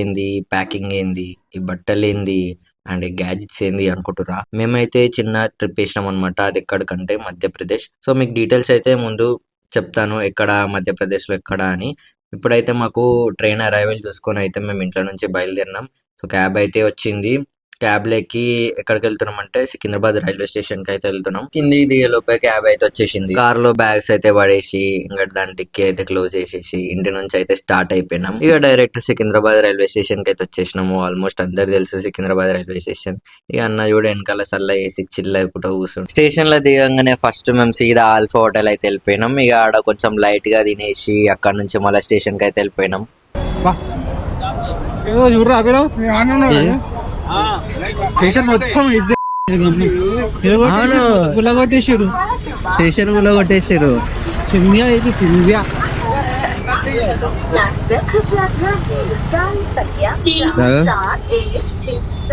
ఏంది, ప్యాకింగ్ ఏంది, ఈ బట్టలు ఏంది అండ్ ఈ గ్యాడ్జెట్స్ ఏంది అనుకుంటురా. మేమైతే చిన్న ట్రిప్ వేసినాం అనమాట. అది ఎక్కడికంటే మధ్యప్రదేశ్. సో మీకు డీటెయిల్స్ అయితే ముందు చెప్తాను ఎక్కడ మధ్యప్రదేశ్లో ఎక్కడ అని. ఇప్పుడైతే మాకు ట్రైన్ అరైవల్ చూసుకొని అయితే మేము ఇంట్లో నుంచి బయలుదేరినాం. సో క్యాబ్ అయితే వచ్చింది. క్యాబ్ లెక్కి ఎక్కడికి వెళ్తున్నాం అంటే సికింద్రాబాద్ రైల్వే స్టేషన్ కి అయితే వెళ్తున్నాం. కింది దిగే లోపే క్యాబ్ అయితే వచ్చేసింది. కార్ లో బ్యాగ్స్ అయితే పడేసి ఇంకా దాని డిక్కీ అయితే క్లోజ్ చేసేసి ఇంటి నుంచి అయితే స్టార్ట్ అయిపోయినాం. ఇక డైరెక్ట్ సికింద్రాబాద్ రైల్వే స్టేషన్ కి అయితే వచ్చేసినాము. ఆల్మోస్ట్ అందరు తెలుసు సికింద్రాబాద్ రైల్వే స్టేషన్. ఇక అన్న చూడ వెనకాల సల్ల వేసి చిల్ అయిపోతూ కూర్చుంది. స్టేషన్ లో దిగంగానే ఫస్ట్ మేము సీదా ఆల్ఫా హోటల్ అయితే వెళ్ళిపోయినాం. ఇక ఆడ కొంచెం లైట్ గా తినేసి అక్కడ నుంచి మళ్ళీ స్టేషన్ కి అయితే వెళ్ళిపోయినాం. స్టేషన్ మొత్తం కొట్టేసాడు. స్టేషన్ కూడా కొట్టేసారు. చిందియా ఇది చిందియా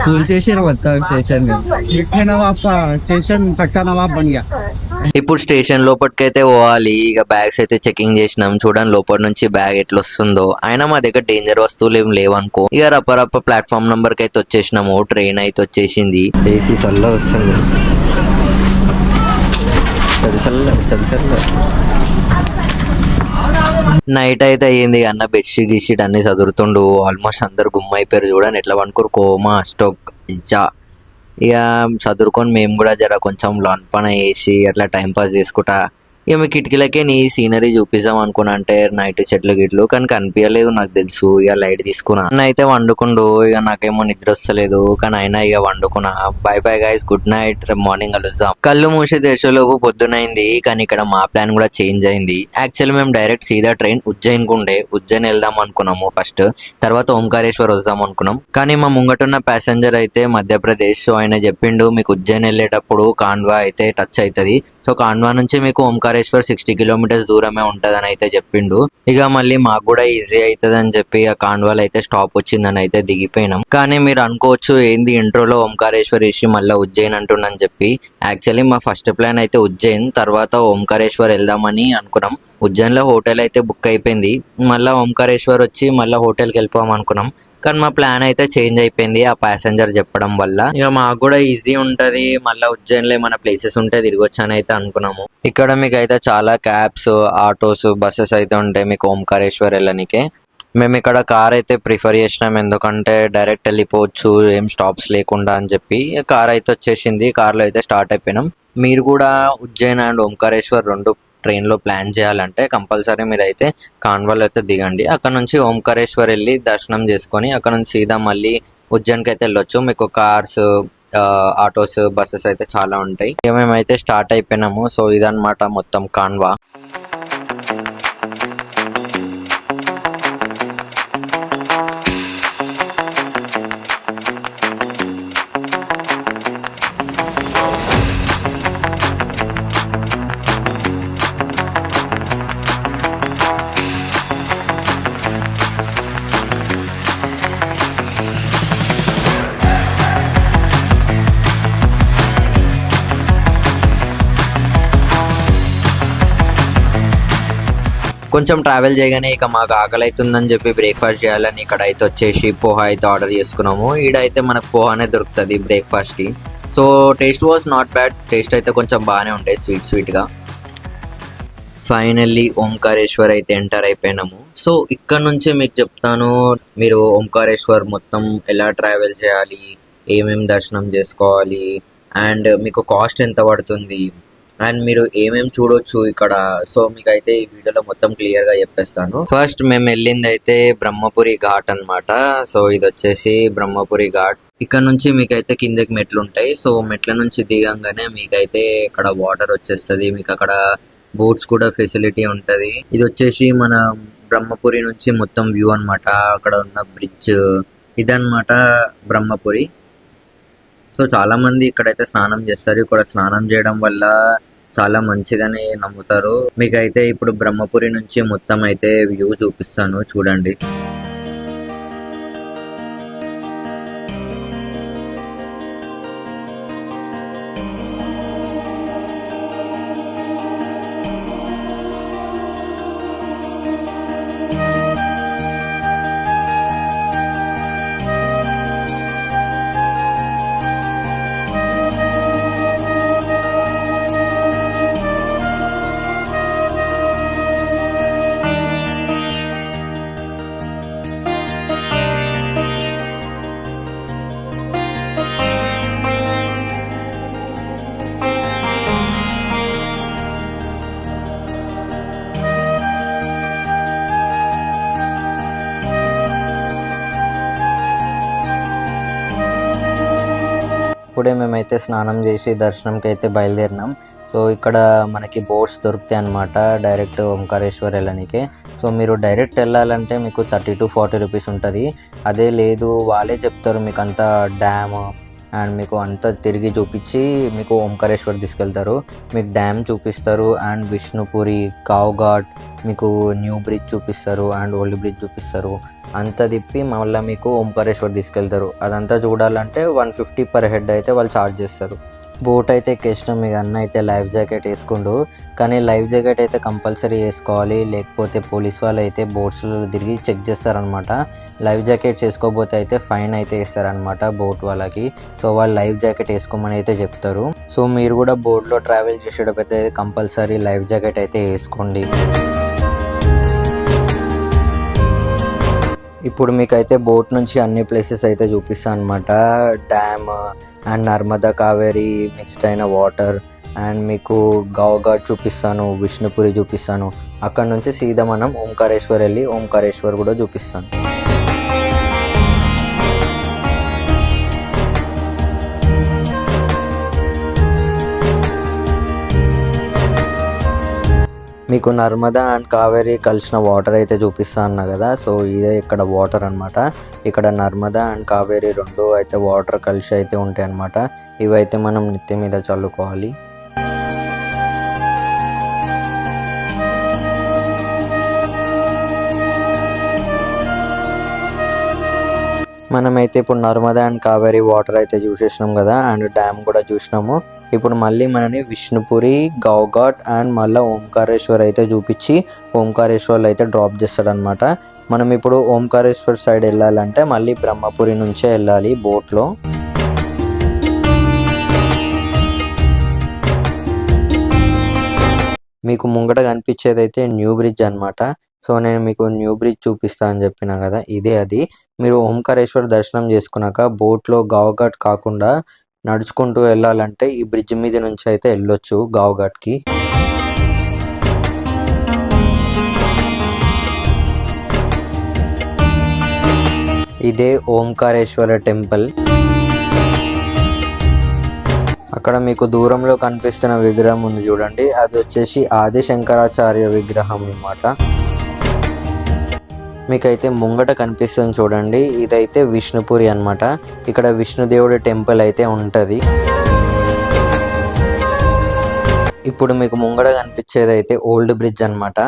కూల్ చేసారు మొత్తం స్టేషన్. స్టేషన్ కట్టా నవాబ్ బన్ గయా. ఇప్పుడు స్టేషన్ లోపలికైతే పోవాలి. ఇక బ్యాగ్స్ అయితే చెకింగ్ చేసినాం. చూడండి లోపల నుంచి బ్యాగ్ ఎట్లా వస్తుందో. అయినా మా దగ్గర డేంజర్ వస్తువులు ఏం లేవనుకో. ఇక రప్ప ప్లాట్ఫామ్ నెంబర్ కి అయితే వచ్చేసినాము. ట్రైన్ అయితే వచ్చేసింది. ఏసీ సల్ల వస్తుంది. నైట్ అయితే అయ్యింది. అన్న బెడ్షీట్ గిషీట్ అన్ని చదురుతుండు. ఆల్మోస్ట్ అందరు గుమ్మ అయిపోయారు. చూడండి ఎట్లా పనుకోరు కోమా స్టోక్ ఇచ్చా. ఇక చదువుకొని మేము కూడా జర కొంచెం లాన్ పని వేసి అట్లా టైం పాస్ చేసుకుంటా. ఇక మీ కిటికీలకే నీ సీనరీ చూపిద్దాం అనుకున్నా. అంటే నైట్ చెట్లు గిట్లు కానీ కనిపించలేదు నాకు తెలుసు. ఇక లైట్ తీసుకున్నా. అన్న అయితే వండుకుండు. ఇక నాకేమో నిద్ర వస్తలేదు కానీ అయినా ఇక వండుకున్నా. Bye bye guys, good night, రేపు మార్నింగ్ కలుద్దాం. కళ్ళు మూసి తెరిచేలోపు పొద్దునైంది. కానీ ఇక్కడ మా ప్లాన్ కూడా చేంజ్ అయింది. యాక్చువల్లీ మేము డైరెక్ట్ సీదా ట్రైన్ ఉజ్జయిన్ కుండే ఉజ్జయిన్ వెళ్దాం అనుకున్నాము ఫస్ట్. తర్వాత ఓంకారేశ్వర్ వద్దాం అనుకున్నాం. కానీ మా ముంగటున్న ప్యాసింజర్ అయితే మధ్యప్రదేశ్. సో ఆయన చెప్పిండు మీకు ఉజ్జయిన్ వెళ్ళేటప్పుడు కాండ్వా అయితే టచ్ అవుతుంది. సో కాండ్వా నుంచి మీకు ఓంకారేశ్వర్ 60 కిలోమీటర్స్ దూరమే ఉంటదని అయితే చెప్పిండు. ఇక మళ్ళీ మాకు కూడా ఈజీ అవుతుంది అని చెప్పి ఆ కాండ్వాలో అయితే స్టాప్ వచ్చిందని అయితే దిగిపోయినాం. కానీ మీరు అనుకోవచ్చు ఏంది ఇంట్రోలో ఓంకారేశ్వర్ వేసి మళ్ళీ ఉజ్జయిన్ అంటుండని చెప్పి. యాక్చువల్లీ మా ఫస్ట్ ప్లాన్ అయితే ఉజ్జయిన్, తర్వాత ఓంకారేశ్వర్ వెళ్దామని అనుకున్నాం. ఉజ్జయిన్లో హోటల్ అయితే బుక్ అయిపోయింది. మళ్ళీ ఓంకారేశ్వర్ వచ్చి మళ్ళీ హోటల్కి వెళ్ళిపోదాం అనుకున్నాం. కానీ మా ప్లాన్ అయితే చేంజ్ అయిపోయింది ఆ ప్యాసింజర్ చెప్పడం వల్ల. ఇక మాకు కూడా ఈజీ ఉంటది. మళ్ళీ ఉజ్జయిన్లో ఏమైనా ప్లేసెస్ ఉంటే తిరగొచ్చు అని అయితే అనుకున్నాము. ఇక్కడ మీకు అయితే చాలా క్యాబ్స్, ఆటోస్, బస్సెస్ అయితే ఉంటాయి మీకు ఓంకారేశ్వర్ వెళ్ళనికే. మేము ఇక్కడ కార్ అయితే ప్రిఫర్ చేసినాం. ఎందుకంటే డైరెక్ట్ వెళ్ళిపోవచ్చు ఏం స్టాప్స్ లేకుండా అని చెప్పి. కార్ అయితే వచ్చేసింది. కార్లో అయితే స్టార్ట్ అయిపోయినాం. మీరు కూడా ఉజ్జయిన్ అండ్ ఓంకారేశ్వర్ రెండు ట్రైన్లో ప్లాన్ చేయాలంటే కంపల్సరీ మీరు అయితే కాన్వాలో అయితే దిగండి. అక్కడ నుంచి ఓంకారేశ్వర్ వెళ్ళి దర్శనం చేసుకొని అక్కడ నుంచి సీదా మళ్ళీ ఉజ్జయిన్కి అయితే వెళ్ళొచ్చు. మీకు కార్స్, ఆటోస్, బస్సెస్ అయితే చాలా ఉంటాయి. ఇక మేమైతే స్టార్ట్ అయిపోయినాము. సో ఇదన్నమాట మొత్తం కాన్వా. కొంచెం ట్రావెల్ చేయగానే ఇక మాకు ఆకలి అవుతుందని చెప్పి బ్రేక్ఫాస్ట్ చేయాలని ఇక్కడ అయితే వచ్చేసి పోహా అయితే ఆర్డర్ చేసుకున్నాము. ఈడైతే మనకు పోహానే దొరుకుతుంది బ్రేక్ఫాస్ట్కి. So taste was not bad. Taste అయితే కొంచెం బాగానే ఉంటాయి, స్వీట్గా. ఫైనల్లీ ఓంకారేశ్వర్ అయితే ఎంటర్ అయిపోయినాము. సో ఇక్కడ నుంచి మీకు చెప్తాను మీరు ఓంకారేశ్వర్ మొత్తం ఎలా ట్రావెల్ చేయాలి, ఏమేమి దర్శనం చేసుకోవాలి అండ్ మీకు కాస్ట్ ఎంత పడుతుంది అండ్ మీరు ఏమేమి చూడొచ్చు ఇక్కడ. సో మీకు అయితే ఈ వీడియోలో మొత్తం క్లియర్గా చెప్పేస్తాను. ఫస్ట్ మేము వెళ్ళింది అయితే బ్రహ్మపురి ఘాట్ అన్నమాట. సో ఇది వచ్చేసి బ్రహ్మపురి ఘాట్. ఇక్కడ నుంచి మీకైతే కిందకి మెట్లు ఉంటాయి. సో మెట్ల నుంచి దిగంగానే మీకైతే ఇక్కడ వాటర్ వచ్చేస్తుంది. మీకు అక్కడ బోట్స్ కూడా ఫెసిలిటీ ఉంటుంది. ఇది వచ్చేసి మన బ్రహ్మపురి నుంచి మొత్తం వ్యూ అన్నమాట. అక్కడ ఉన్న బ్రిడ్జ్ ఇదన్నమాట బ్రహ్మపురి. సో చాలా మంది ఇక్కడైతే స్నానం చేస్తారు. ఇక్కడ స్నానం చేయడం వల్ల చాలా మంచిదని నమ్ముతారు. మీకైతే ఇప్పుడు బ్రహ్మపురి నుంచి మొత్తం అయితే వ్యూ చూపిస్తాను, చూడండి. ఇప్పుడే మేమైతే స్నానం చేసి దర్శనంకి అయితే బయలుదేరినాం. సో ఇక్కడ మనకి బోట్స్ దొరుకుతాయి అన్నమాట డైరెక్ట్ ఓంకారేశ్వర్ వెళ్ళడానికి. సో మీరు డైరెక్ట్ వెళ్ళాలంటే మీకు 30 to 40 రూపీస్ ఉంటుంది. అదే లేదు వాళ్ళే చెప్తారు మీకు అంతా డ్యామ్ అండ్ మీకు అంతా తిరిగి చూపించి మీకు ఓంకారేశ్వర్ తీసుకెళ్తారు. మీకు డ్యామ్ చూపిస్తారు అండ్ విష్ణుపురి, గావ్ ఘాట్, మీకు న్యూ బ్రిడ్జ్ చూపిస్తారు అండ్ ఓల్డ్ బ్రిడ్జ్ చూపిస్తారు. అంతా తిప్పి మళ్ళీ మీకు ఓంకారేశ్వర్ తీసుకెళ్తారు. అదంతా చూడాలంటే 150 per head అయితే వాళ్ళు ఛార్జ్ చేస్తారు. బోట్ అయితే ఎక్కేసినాం. మీకు అన్న అయితే లైఫ్ జాకెట్ వేసుకుండు, కానీ లైఫ్ జాకెట్ అయితే కంపల్సరీ వేసుకోవాలి, లేకపోతే పోలీస్ వాళ్ళు అయితే బోట్స్లో తిరిగి చెక్ చేస్తారనమాట. లైఫ్ జాకెట్స్ వేసుకోకపోతే అయితే ఫైన్ అయితే వేస్తారనమాట బోట్ వాళ్ళకి. సో వాళ్ళు లైఫ్ జాకెట్ వేసుకోమని అయితే చెప్తారు. సో మీరు కూడా బోట్లో ట్రావెల్ చేసేటప్పుడు అయితే కంపల్సరీ లైఫ్ జాకెట్ అయితే వేసుకోండి. ఇప్పుడు మీకైతే బోట్ నుంచి అన్ని ప్లేసెస్ అయితే చూపిస్తాను అనమాట. Dam and Narmada Kaveri mixed అయిన వాటర్ అండ్ మీకు గావ్ ఘాట్ చూపిస్తాను, విష్ణుపురి చూపిస్తాను. అక్కడ నుంచి సీదా మనం ఓంకారేశ్వర్ వెళ్ళి ఓంకారేశ్వర్ కూడా చూపిస్తాను. మీకు నర్మదా అండ్ కావేరీ కలిసిన వాటర్ అయితే చూపిస్తా అన్నా కదా. సో ఇదే ఇక్కడ వాటర్ అనమాట. ఇక్కడ నర్మదా అండ్ కావేరీ రెండు అయితే వాటర్ కలిసి అయితే ఉంటాయి అన్నమాట. ఇవైతే మనం నెత్తి మీద చల్లుకోవాలి. మనమైతే ఇప్పుడు నర్మదా అండ్ కావేరీ వాటర్ అయితే చూసేసినాం కదా, అండ్ డ్యామ్ కూడా చూసినాము. ఇప్పుడు మళ్ళీ మనని విష్ణుపురి, గావ్ ఘాట్ అండ్ మళ్ళీ ఓంకారేశ్వర్ అయితే చూపించి ఓంకారేశ్వర్లో అయితే డ్రాప్ చేస్తాడనమాట. మనం ఇప్పుడు ఓంకారేశ్వర్ సైడ్ వెళ్ళాలంటే మళ్ళీ బ్రహ్మపురి నుంచే వెళ్ళాలి బోట్లో. మీకు ముంగట కనిపించేది అయితే న్యూ బ్రిడ్జ్ అనమాట. సో నేను మీకు న్యూ బ్రిడ్జ్ చూపిస్తా అని చెప్పినా కదా, ఇదే అది. మీరు ఓంకారేశ్వర్ దర్శనం చేసుకున్నాక బోట్లో గావ్ ఘాట్ కాకుండా నడుచుకుంటూ వెళ్ళాలంటే ఈ బ్రిడ్జ్ మీద నుంచి అయితే వెళ్ళొచ్చు గావ్ ఘాట్కి. ఇదే ఓంకారేశ్వర టెంపుల్. అక్కడ మీకు దూరంలో కనిపిస్తున్న విగ్రహం ఉంది చూడండి, అది వచ్చేసి ఆది శంకరాచార్య విగ్రహం అన్నమాట. మీకైతే ముంగట కనిపిస్తుంది చూడండి, ఇదైతే విష్ణుపురి అన్నమాట. ఇక్కడ విష్ణుదేవుడి టెంపుల్ అయితే ఉంటుంది. ఇప్పుడు మీకు ముంగట కనిపించేది అయితే ఓల్డ్ బ్రిడ్జ్ అన్నమాట.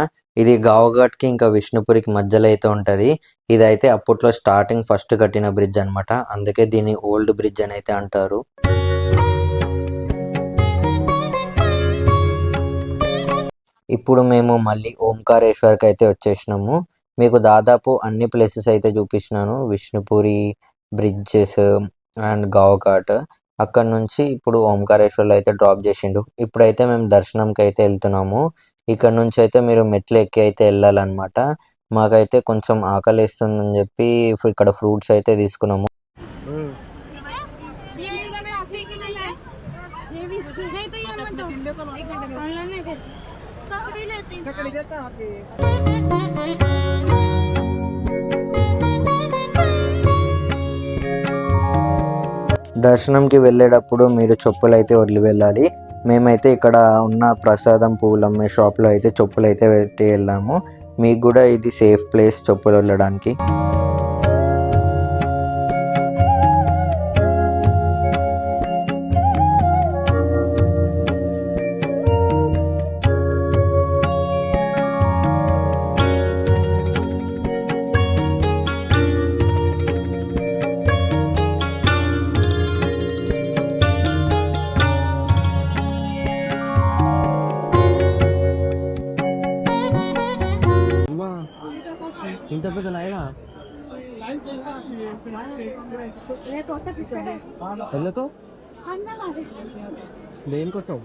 ఇది గావ్ ఘాట్కి ఇంకా విష్ణుపురికి మధ్యలో అయితే ఉంటుంది. ఇదైతే అప్పట్లో స్టార్టింగ్ ఫస్ట్ కట్టిన బ్రిడ్జ్ అన్నమాట, అందుకే దీన్ని ఓల్డ్ బ్రిడ్జ్ అని అయితే అంటారు. ఇప్పుడు మేము మళ్ళీ ఓంకారేశ్వర్కి అయితే వచ్చేసినాము. మీకు దాదాపు అన్ని ప్లేసెస్ అయితే చూపించినాను, విష్ణుపురి, బ్రిడ్జెస్ అండ్ గావ్ ఘాట్. అక్కడ నుంచి ఇప్పుడు ఓంకారేశ్వర్లో అయితే డ్రాప్ చేసిండు. ఇప్పుడైతే మేము దర్శనంకి అయితే వెళ్తున్నాము. ఇక్కడ నుంచి అయితే మీరు మెట్లు ఎక్కి అయితే వెళ్ళాలన్నమాట. మాకైతే కొంచెం ఆకలి వేస్తుందని చెప్పి ఇక్కడ ఫ్రూట్స్ అయితే తీసుకున్నాము. దర్శనంకి వెళ్ళేటప్పుడు మీరు చెప్పులు అయితే వదిలి వెళ్ళాలి. మేమైతే ఇక్కడ ఉన్న ప్రసాదం పువ్వులు అమ్మే షాప్లో అయితే చెప్పులు అయితే పెట్టి వెళ్ళాము. మీకు కూడా ఇది సేఫ్ ప్లేస్ చెప్పులు వెళ్ళడానికి. ఇంత పెద్ద లైనా ఎందుకు, దేనికోసం?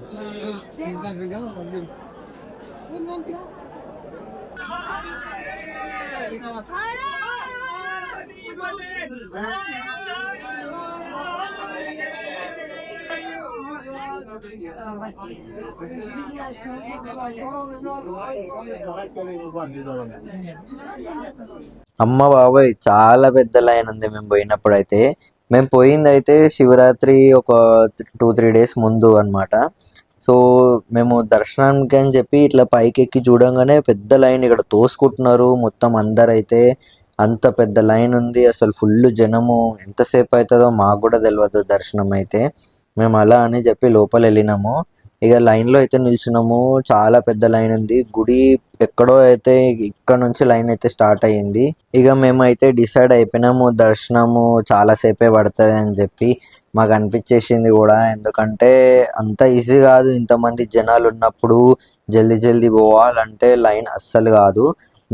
అమ్మ బాబాయ్ చాలా పెద్ద లైన్ ఉంది మేము పోయినప్పుడు అయితే. మేము పోయింది అయితే శివరాత్రి ఒక 2-3 డేస్ ముందు అన్నమాట. సో మేము దర్శనానికి అని చెప్పి ఇట్లా పైకి ఎక్కి చూడంగానే పెద్ద లైన్ ఇక్కడ తోసుకుంటున్నారు మొత్తం అందరైతే. అంత పెద్ద లైన్ ఉంది, అసలు ఫుల్ జనము. ఎంతసేపు అవుతుందో మాకు కూడా తెలియదు దర్శనం అయితే. మేము అలా అని చెప్పి లోపల వెళ్ళినాము. ఇక లైన్లో అయితే నిల్చున్నాము. చాలా పెద్ద లైన్ ఉంది. గుడి ఎక్కడో అయితే ఇక్కడ నుంచి లైన్ అయితే స్టార్ట్ అయ్యింది. ఇక మేము అయితే డిసైడ్ అయిపోయినాము దర్శనము చాలాసేపే పడుతుంది అని చెప్పి. మాకు అనిపించేసింది కూడా, ఎందుకంటే అంత ఈజీ కాదు ఇంతమంది జనాలు ఉన్నప్పుడు జల్దీ పోవాలంటే. లైన్ అస్సలు కాదు.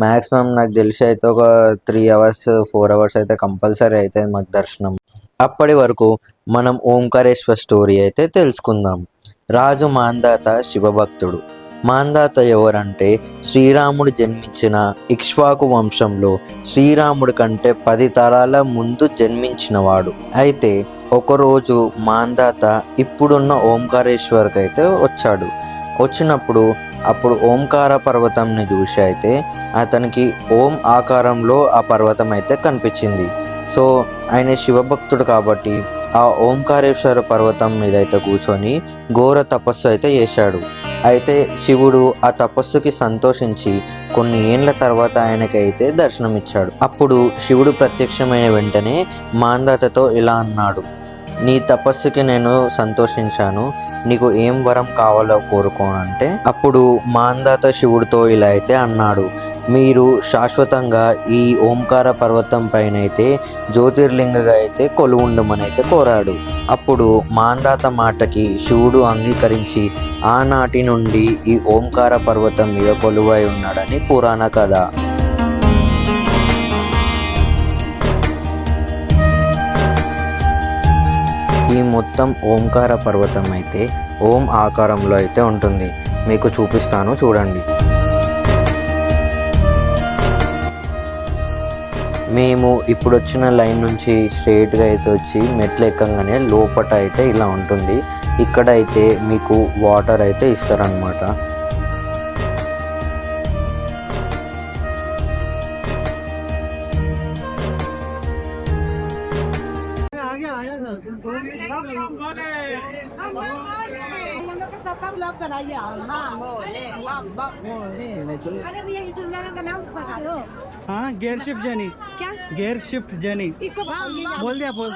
మ్యాక్సిమం నాకు తెలిసి అయితే ఒక 3 hours 4 hours అయితే కంపల్సరీ అవుతుంది మాకు దర్శనం. అప్పటి వరకు మనం ఓంకారేశ్వర్ స్టోరీ అయితే తెలుసుకుందాం. రాజు మాంధాత శివభక్తుడు. మాంధాత ఎవరంటే శ్రీరాముడు జన్మించిన ఇక్ష్వాకు వంశంలో శ్రీరాముడి కంటే 10 తరాల ముందు జన్మించినవాడు. అయితే ఒకరోజు మాంధాత ఇప్పుడున్న ఓంకారేశ్వర్కి అయితే వచ్చాడు. వచ్చినప్పుడు అప్పుడు ఓంకార పర్వతంని చూసి అయితే అతనికి ఓం ఆకారంలో ఆ పర్వతం అయితే కనిపించింది. సో ఆయన శివభక్తుడు కాబట్టి ఆ ఓంకారేశ్వర పర్వతం మీద అయితే కూర్చొని ఘోర తపస్సు అయితే చేశాడు. అయితే శివుడు ఆ తపస్సుకి సంతోషించి కొన్ని ఏండ్ల తర్వాత ఆయనకైతే దర్శనమిచ్చాడు. అప్పుడు శివుడు ప్రత్యక్షమైన వెంటనే మాంధాతతో ఇలా అన్నాడు, నీ తపస్సుకి నేను సంతోషించాను, నీకు ఏం వరం కావాలో కోరుకోనంటే. అప్పుడు మాంధాత శివుడితో ఇలా అయితే అన్నాడు, మీరు శాశ్వతంగా ఈ ఓంకార పర్వతం పైన అయితే జ్యోతిర్లింగగా అయితే కొలువుండమని అయితే కోరాడు. అప్పుడు మాంధాత మాటకి శివుడు అంగీకరించి ఆనాటి నుండి ఈ ఓంకార పర్వతం మీద కొలువై ఉన్నాడని పురాణ కథ. ఈ మొత్తం ఓంకార పర్వతం అయితే ఓం ఆకారంలో అయితే ఉంటుంది. మీకు చూపిస్తాను చూడండి. మేము ఇప్పుడు వచ్చిన లైన్ నుంచి స్ట్రైట్గా అయితే వచ్చి మెట్లు ఎక్కగానే లోపట అయితే ఇలా ఉంటుంది. ఇక్కడ అయితే మీకు వాటర్ అయితే ఇస్తారనమాట. हाँ गेयर शिफ्ट जर्नी, क्या गेयर शिफ्ट जर्नी बोल दिया बोल।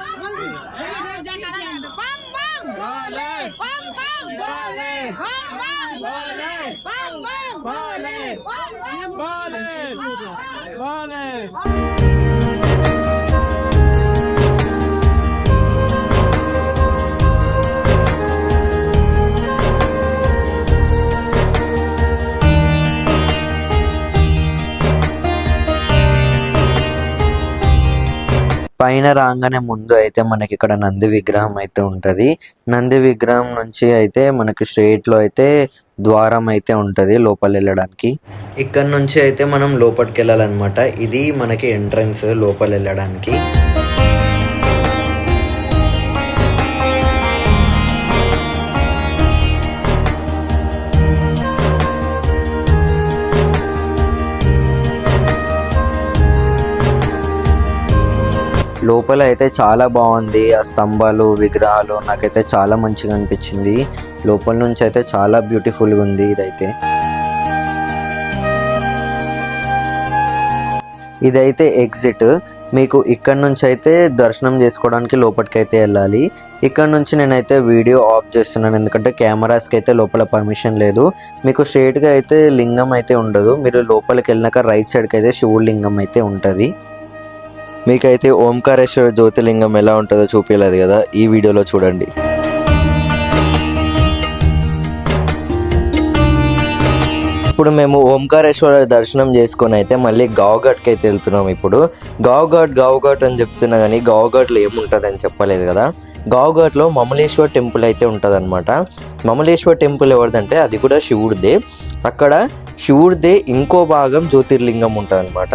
పైన రాగానే ముందు అయితే మనకి ఇక్కడ నంది విగ్రహం అయితే ఉంటుంది. నంది విగ్రహం నుంచి అయితే మనకి స్ట్రైట్లో అయితే ద్వారం అయితే ఉంటుంది లోపల వెళ్ళడానికి. ఇక్కడ నుంచి అయితే మనం లోపలికి వెళ్ళాలన్నమాట. ఇది మనకి ఎంట్రన్స్ లోపల వెళ్ళడానికి. లోపల అయితే చాలా బాగుంది. ఆ స్తంభాలు విగ్రహాలు నాకైతే చాలా మంచిగా అనిపించింది. లోపల నుంచి అయితే చాలా బ్యూటిఫుల్గా ఉంది ఇదైతే. ఇదైతే ఎగ్జిట్. మీకు ఇక్కడ నుంచి అయితే దర్శనం చేసుకోవడానికి లోపలికి అయితే వెళ్ళాలి. ఇక్కడ నుంచి నేనైతే వీడియో ఆఫ్ చేస్తున్నాను, ఎందుకంటే కెమెరాస్కి అయితే లోపల పర్మిషన్ లేదు. మీకు స్ట్రైట్గా అయితే లింగం అయితే ఉండదు. మీరు లోపలికి వెళ్ళినాక రైట్ సైడ్కి అయితే శివుడి లింగం అయితే ఉంటుంది. మీకైతే ఓంకారేశ్వర జ్యోతిర్లింగం ఎలా ఉంటుందో చూపించలేదు కదా, ఈ వీడియోలో చూడండి. ఇప్పుడు మేము ఓంకారేశ్వర దర్శనం చేసుకొని అయితే మళ్ళీ గావ్ఘాట్కి అయితే వెళ్తున్నాం. ఇప్పుడు గావ్ఘాట్ అని చెప్తున్నా కానీ గావ్ఘాట్లో ఏముంటుంది అని చెప్పలేదు కదా. గావ్ఘాట్లో మమలేశ్వర్ టెంపుల్ అయితే ఉంటుంది అనమాట. మమలేశ్వర్ టెంపుల్ ఎవరిదంటే అది కూడా శివుడిదే. అక్కడ శివుడిదే ఇంకో భాగం జ్యోతిర్లింగం ఉంటుంది అనమాట.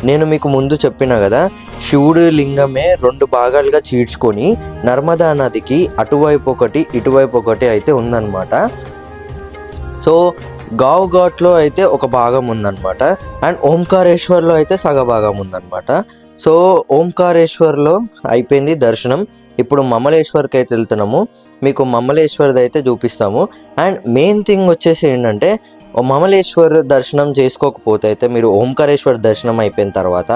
నేను మీకు ముందు చెప్పిన కదా, శివుడి లింగమే 2 భాగాలుగా చీడ్చుకొని నర్మదా నదికి అటువైపు ఒకటి ఇటువైపు ఒకటి అయితే ఉందన్నమాట. సో గావ్ఘాట్లో అయితే ఒక భాగం ఉందన్నమాట, అండ్ ఓంకారేశ్వర్లో అయితే సగ భాగం ఉందన్నమాట. సో ఓంకారేశ్వర్లో అయిపోయింది దర్శనం. ఇప్పుడు మమలేశ్వర్కి అయితే వెళ్తున్నాము. మీకు మమలేశ్వర్ది అయితే చూపిస్తాము. అండ్ మెయిన్ థింగ్ వచ్చేసి ఏంటంటే మమలేశ్వర్ దర్శనం చేసుకోకపోతే అయితే మీరు ఓంకారేశ్వర్ దర్శనం అయిపోయిన తర్వాత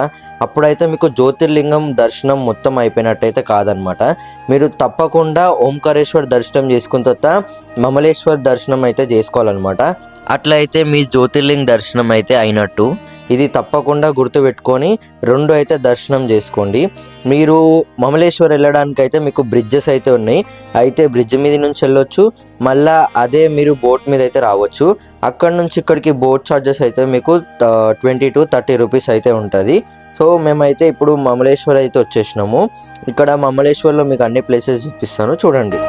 అప్పుడైతే మీకు జ్యోతిర్లింగం దర్శనం మొత్తం అయిపోయినట్టయితే కాదనమాట. మీరు తప్పకుండా ఓంకారేశ్వర్ దర్శనం చేసుకున్న తర్వాత మమలేశ్వర్ దర్శనం అయితే చేసుకోవాలన్నమాట. అట్లా అయితే మీ జ్యోతిర్లింగ దర్శనం అయితే అయినట్టు. ఇది తప్పకుండా గుర్తుపెట్టుకొని 2 అయితే దర్శనం చేసుకోండి. మీరు మమలేశ్వర్ వెళ్ళడానికి అయితే మీకు బ్రిడ్జెస్ అయితే ఉన్నాయి. అయితే బ్రిడ్జ్ మీద నుంచి వెళ్ళొచ్చు, మళ్ళా అదే మీరు బోట్ మీద అయితే రావచ్చు. అక్కడ నుంచి ఇక్కడికి బోట్ ఛార్జెస్ అయితే మీకు 20 to 30 రూపీస్ అయితే ఉంటుంది. సో మేమైతే ఇప్పుడు మమలేశ్వర్ అయితే వచ్చేసినాము. ఇక్కడ మమలేశ్వర్లో మీకు అన్ని ప్లేసెస్ చూపిస్తాను, చూడండి.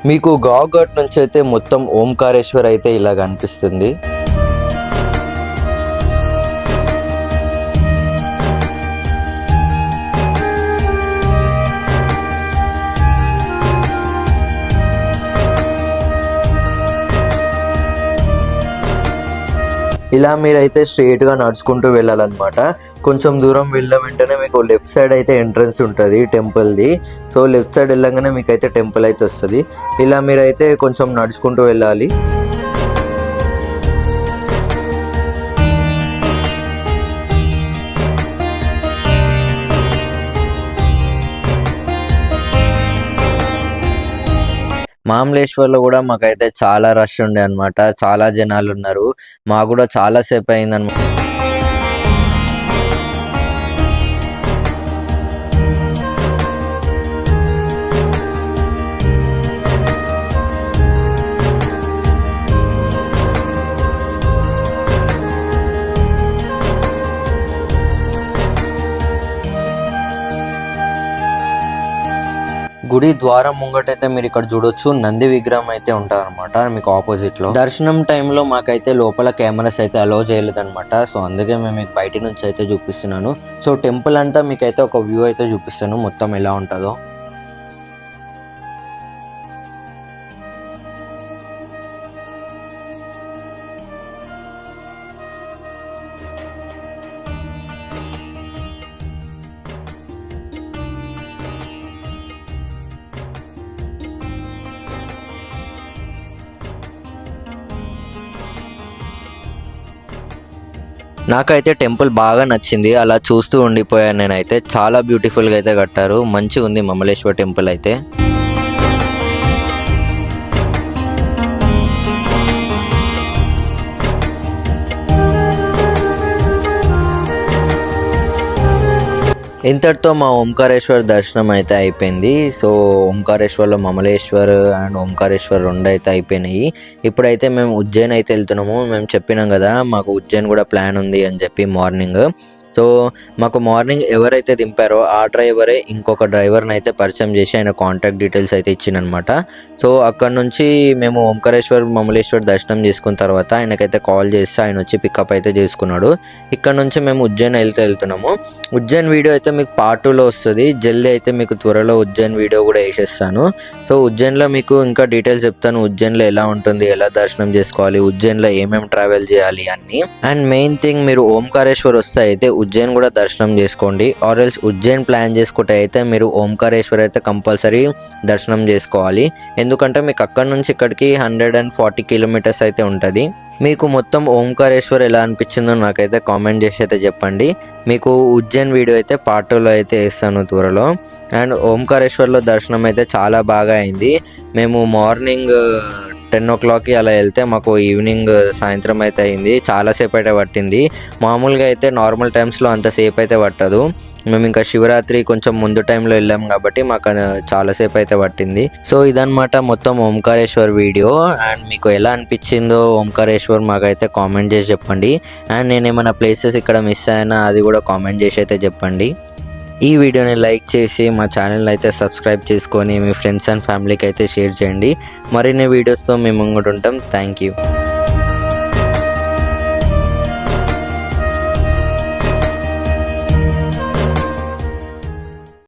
మీకు గావ్ఘాట్ నుంచి అయితే మొత్తం ఓంకారేశ్వర్ అయితే ఇలా కనిపిస్తుంది. ఇలా మీరైతే స్ట్రైట్గా నడుచుకుంటూ వెళ్ళాలన్నమాట. కొంచెం దూరం వెళ్ళిన వెంటనే మీకు లెఫ్ట్ సైడ్ అయితే ఎంట్రన్స్ ఉంటుంది టెంపుల్ది. సో లెఫ్ట్ సైడ్ వెళ్ళగానే మీకు అయితే టెంపుల్ అయితే వస్తుంది. ఇలా మీరైతే కొంచెం నడుచుకుంటూ వెళ్ళాలి. మామలేశ్వర్లో కూడా మాకైతే చాలా రష్ ఉండే అనమాట. చాలా జనాలు ఉన్నారు. మాకు కూడా చాలా సేపు అయిందన్నమాట. గుడి ద్వారం ముంగటైతే మీరు ఇక్కడ చూడొచ్చు నంది విగ్రహం అయితే ఉంటారు అనమాట మీకు ఆపోజిట్ లో. దర్శనం టైంలో మాకైతే లోపల కెమెరాస్ అయితే అలో చేయలేదన్నమాట. సో అందుకే మేము మీకు బయట నుంచి అయితే చూపిస్తున్నాను. సో టెంపుల్ అంతా మీకైతే ఒక వ్యూ అయితే చూపిస్తాను మొత్తం ఎలా ఉంటుందో. నాకైతే టెంపుల్ బాగా నచ్చింది. అలా చూస్తూ ఉండిపోయాను నేనైతే. చాలా బ్యూటిఫుల్గా అయితే కట్టారు. మంచిగా ఉంది మమలేశ్వర్ టెంపుల్ అయితే. ఇంతటితో మా ఓంకారేశ్వర్ దర్శనం అయితే అయిపోయింది. సో ఓంకారేశ్వర్లో మమలేశ్వర్ అండ్ ఓంకారేశ్వర్ 2 అయితే అయిపోయినాయి. ఇప్పుడైతే మేము ఉజ్జయిన్ అయితే వెళ్తున్నాము. మేము చెప్పినాం కదా మాకు ఉజ్జయిన్ కూడా ప్లాన్ ఉంది అని చెప్పి మార్నింగ్. సో మాకు మార్నింగ్ ఎవరైతే దింపారో ఆ డ్రైవరే ఇంకొక డ్రైవర్ని అయితే పరిచయం చేసి ఆయన కాంటాక్ట్ డీటెయిల్స్ అయితే ఇచ్చిందనమాట. సో అక్కడ నుంచి మేము ఓంకారేశ్వర్ మమలేశ్వర్ దర్శనం చేసుకున్న తర్వాత ఆయనకైతే కాల్ చేస్తే ఆయన వచ్చి పికప్ అయితే చేసుకున్నాడు. ఇక్కడ నుంచి మేము ఉజ్జయిన్ వెళ్తున్నాము. ఉజ్జయిన్ వీడియో అయితే మీకు పార్ట్ 2లో వస్తుంది. జల్దీ అయితే మీకు త్వరలో ఉజ్జయిన్ వీడియో కూడా వేసేస్తాను. సో ఉజ్జయిన్లో మీకు ఇంకా డీటెయిల్స్ చెప్తాను. ఉజ్జయిన్లో ఎలా ఉంటుంది, ఎలా దర్శనం చేసుకోవాలి, ఉజ్జయిన్లో ఏమేమి ట్రావెల్ చేయాలి అన్ని. అండ్ మెయిన్ థింగ్ మీరు ఓంకారేశ్వర్ వస్తే అయితే ఉజ్జయిన్ కూడా దర్శనం చేసుకోండి. ఆర్ ఎల్స్ ఉజ్జయిన్ ప్లాన్ చేసుకుంటే అయితే మీరు ఓంకారేశ్వర్ అయితే కంపల్సరీ దర్శనం చేసుకోవాలి. ఎందుకంటే మీకు అక్కడ నుంచి ఇక్కడికి 140 కిలోమీటర్స్ అయితే ఉంటుంది. మీకు మొత్తం ఓంకారేశ్వర్ ఎలా అనిపించిందో నాకైతే కామెంట్ చేసి అయితే చెప్పండి. మీకు ఉజ్జయిన్ వీడియో అయితే పార్ట్ 2లో అయితే వేస్తాను త్వరలో. అండ్ ఓంకారేశ్వర్లో దర్శనం అయితే చాలా బాగా అయింది. మేము మార్నింగ్ 10 o'clockకి అలా వెళ్తే మాకు ఈవినింగ్ సాయంత్రం అయితే అయింది. చాలాసేపు అయితే పట్టింది. మామూలుగా అయితే నార్మల్ టైమ్స్లో అంతసేపు అయితే పట్టదు. మేము ఇంకా శివరాత్రి కొంచెం ముందు టైంలో వెళ్ళాం కాబట్టి మాకు చాలాసేపు అయితే పట్టింది. సో ఇదన్నమాట మొత్తం ఓంకారేశ్వర్ వీడియో. అండ్ మీకు ఎలా అనిపించిందో ఓంకారేశ్వర్ మాకైతే కామెంట్ చేసి చెప్పండి. అండ్ నేను ఏమైనా ప్లేసెస్ ఇక్కడ మిస్ అయినా అది కూడా కామెంట్ చేసి అయితే చెప్పండి. ఈ వీడియోని లైక్ చేసి మా ఛానల్ అయితే సబ్స్క్రైబ్ చేసుకొని మీ ఫ్రెండ్స్ అండ్ ఫ్యామిలీకి అయితే షేర్ చేయండి. మరిన్ని వీడియోస్తో మేము ముంగట ఉంటాం. Thank you.